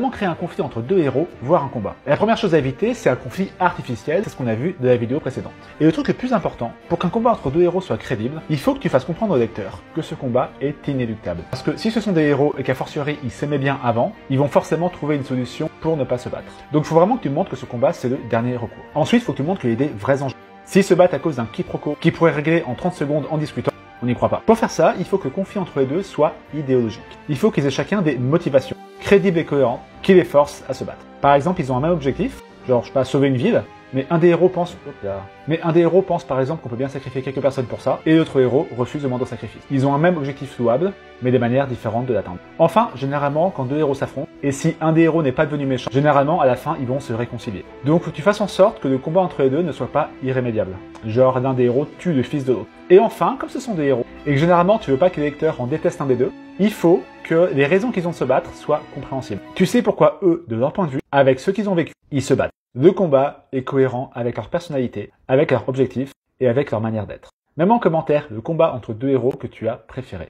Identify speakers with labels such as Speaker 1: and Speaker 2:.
Speaker 1: Comment créer un conflit entre deux héros, voire un combat? Et la première chose à éviter, c'est un conflit artificiel, c'est ce qu'on a vu de la vidéo précédente. Et le truc le plus important, pour qu'un combat entre deux héros soit crédible, il faut que tu fasses comprendre au lecteur que ce combat est inéluctable. Parce que si ce sont des héros et qu'à fortiori ils s'aimaient bien avant, ils vont forcément trouver une solution pour ne pas se battre. Donc il faut vraiment que tu montres que ce combat c'est le dernier recours. Ensuite, il faut que tu montres qu'il y a des vrais enjeux. S'ils se battent à cause d'un quiproquo qui pourrait régler en 30 secondes en discutant, on n'y croit pas. Pour faire ça, il faut que le conflit entre les deux soit idéologique. Il faut qu'ils aient chacun des motivations crédibles et cohérentes qui les forcent à se battre. Par exemple, ils ont un même objectif, genre, je sais pas, sauver une ville, mais un des héros pense par exemple qu'on peut bien sacrifier quelques personnes pour ça, et l'autre héros refuse le moindre sacrifice. Ils ont un même objectif louable, mais des manières différentes de l'atteindre. Enfin, généralement, quand deux héros s'affrontent, et si un des héros n'est pas devenu méchant, généralement, à la fin, ils vont se réconcilier. Donc, faut que tu fasses en sorte que le combat entre les deux ne soit pas irrémédiable. Genre, l'un des héros tue le fils de l'autre. Et enfin, comme ce sont des héros, et que généralement, tu veux pas que les lecteurs en détestent un des deux, il faut que les raisons qu'ils ont de se battre soient compréhensibles. Tu sais pourquoi eux, de leur point de vue, avec ce qu'ils ont vécu, ils se battent. Le combat est cohérent avec leur personnalité, avec leur objectif et avec leur manière d'être. Mets-moi en commentaire le combat entre deux héros que tu as préféré.